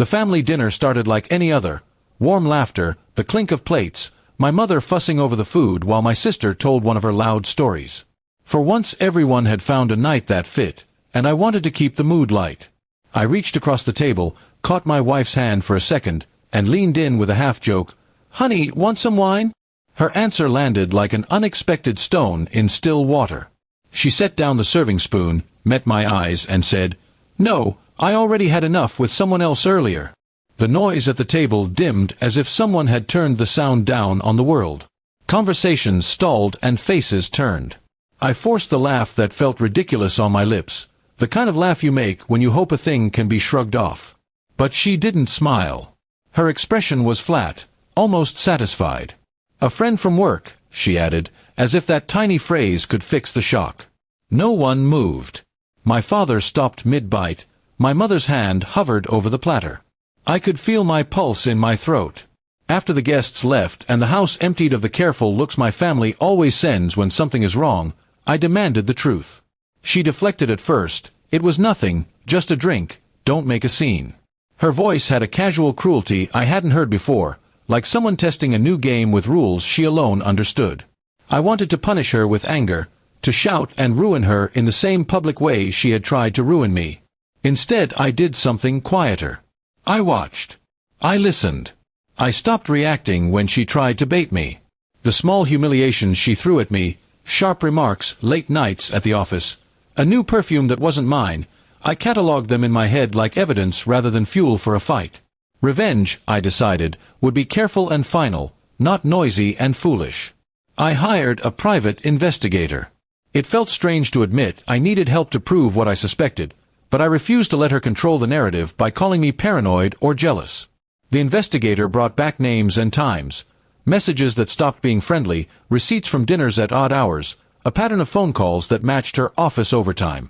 The family dinner started like any other. Warm laughter, the clink of plates, my mother fussing over the food while my sister told one of her loud stories. For once everyone had found a night that fit, and I wanted to keep the mood light. I reached across the table, caught my wife's hand for a second, and leaned in with a half-joke, "Honey, want some wine?" Her answer landed like an unexpected stone in still water. She set down the serving spoon, met my eyes, and said, "No, I already had enough with someone else earlier." The noise at the table dimmed as if someone had turned the sound down on the world. Conversations stalled and faces turned. I forced the laugh that felt ridiculous on my lips, the kind of laugh you make when you hope a thing can be shrugged off. But she didn't smile. Her expression was flat, almost satisfied. "A friend from work," she added, as if that tiny phrase could fix the shock. No one moved. My father stopped mid-bite. My mother's hand hovered over the platter. I could feel my pulse in my throat. After the guests left and the house emptied of the careful looks my family always sends when something is wrong, I demanded the truth. She deflected at first. "It was nothing, just a drink, don't make a scene." Her voice had a casual cruelty I hadn't heard before, like someone testing a new game with rules she alone understood. I wanted to punish her with anger, to shout and ruin her in the same public way she had tried to ruin me. Instead, I did something quieter. I watched. I listened. I stopped reacting when she tried to bait me. The small humiliations she threw at me, sharp remarks, late nights at the office, a new perfume that wasn't mine, I catalogued them in my head like evidence rather than fuel for a fight. Revenge, I decided, would be careful and final, not noisy and foolish. I hired a private investigator. It felt strange to admit I needed help to prove what I suspected, but I refused to let her control the narrative by calling me paranoid or jealous. The investigator brought back names and times, messages that stopped being friendly, receipts from dinners at odd hours, a pattern of phone calls that matched her office overtime.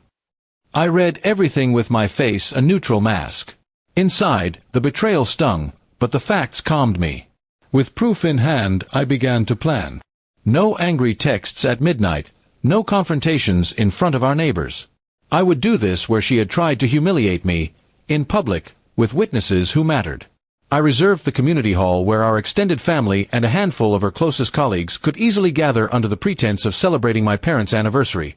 I read everything with my face a neutral mask. Inside, the betrayal stung, but the facts calmed me. With proof in hand, I began to plan. No angry texts at midnight, no confrontations in front of our neighbors. I would do this where she had tried to humiliate me, in public, with witnesses who mattered. I reserved the community hall where our extended family and a handful of her closest colleagues could easily gather under the pretense of celebrating my parents' anniversary.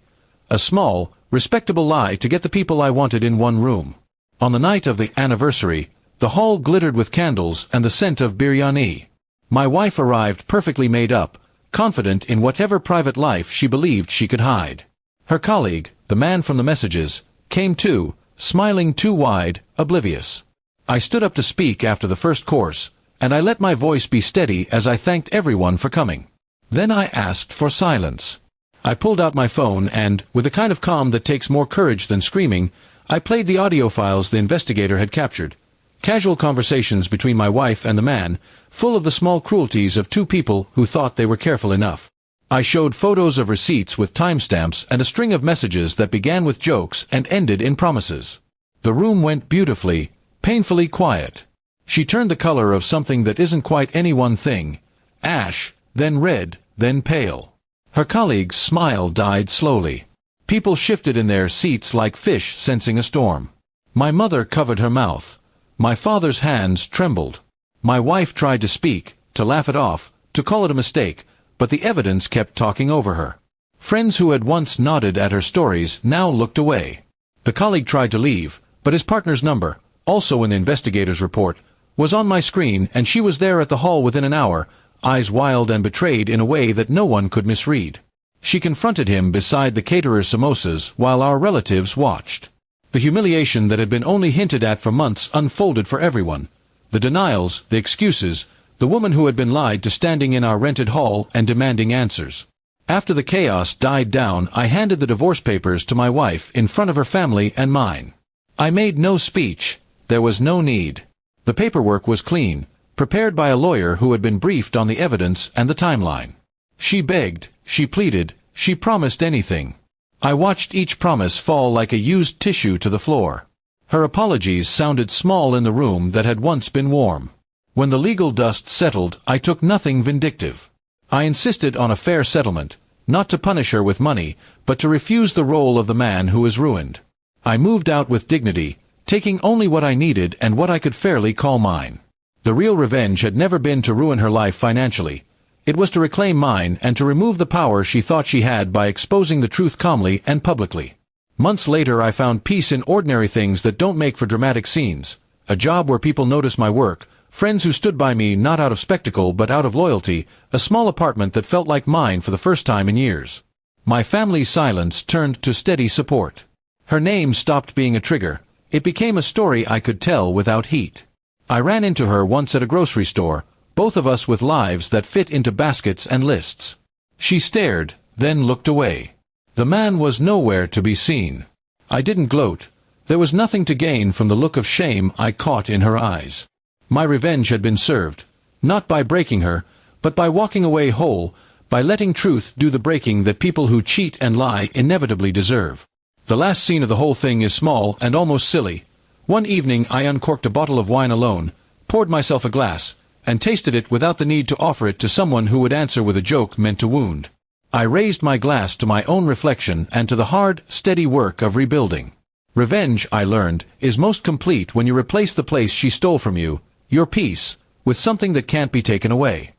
A small, respectable lie to get the people I wanted in one room. On the night of the anniversary, the hall glittered with candles and the scent of biryani. My wife arrived perfectly made up, confident in whatever private life she believed she could hide. Her colleague, the man from the messages, came too, smiling too wide, oblivious. I stood up to speak after the first course, and I let my voice be steady as I thanked everyone for coming. Then I asked for silence. I pulled out my phone and, with a kind of calm that takes more courage than screaming, I played the audio files the investigator had captured. Casual conversations between my wife and the man, full of the small cruelties of two people who thought they were careful enough. I showed photos of receipts with timestamps and a string of messages that began with jokes and ended in promises. The room went beautifully, painfully quiet. She turned the color of something that isn't quite any one thing. Ash, then red, then pale. Her colleague's smile died slowly. People shifted in their seats like fish sensing a storm. My mother covered her mouth. My father's hands trembled. My wife tried to speak, to laugh it off, to call it a mistake, but the evidence kept talking over her. Friends who had once nodded at her stories now looked away. The colleague tried to leave, but his partner's number, also in the investigator's report, was on my screen, and she was there at the hall within an hour, eyes wild and betrayed in a way that no one could misread. She confronted him beside the caterer's samosas while our relatives watched. The humiliation that had been only hinted at for months unfolded for everyone. The denials, the excuses, the woman who had been lied to standing in our rented hall and demanding answers. After the chaos died down, I handed the divorce papers to my wife in front of her family and mine. I made no speech. There was no need. The paperwork was clean, prepared by a lawyer who had been briefed on the evidence and the timeline. She begged, she pleaded, she promised anything. I watched each promise fall like a used tissue to the floor. Her apologies sounded small in the room that had once been warm. When the legal dust settled, I took nothing vindictive. I insisted on a fair settlement, not to punish her with money, but to refuse the role of the man who is ruined. I moved out with dignity, taking only what I needed and what I could fairly call mine. The real revenge had never been to ruin her life financially. It was to reclaim mine and to remove the power she thought she had by exposing the truth calmly and publicly. Months later I found peace in ordinary things that don't make for dramatic scenes. A job where people notice my work, friends who stood by me not out of spectacle but out of loyalty, a small apartment that felt like mine for the first time in years. My family's silence turned to steady support. Her name stopped being a trigger. It became a story I could tell without heat. I ran into her once at a grocery store, both of us with lives that fit into baskets and lists. She stared, then looked away. The man was nowhere to be seen. I didn't gloat. There was nothing to gain from the look of shame I caught in her eyes. My revenge had been served, not by breaking her, but by walking away whole, by letting truth do the breaking that people who cheat and lie inevitably deserve. The last scene of the whole thing is small and almost silly. One evening I uncorked a bottle of wine alone, poured myself a glass, and tasted it without the need to offer it to someone who would answer with a joke meant to wound. I raised my glass to my own reflection and to the hard, steady work of rebuilding. Revenge, I learned, is most complete when you replace the place she stole from you, your peace, with something that can't be taken away.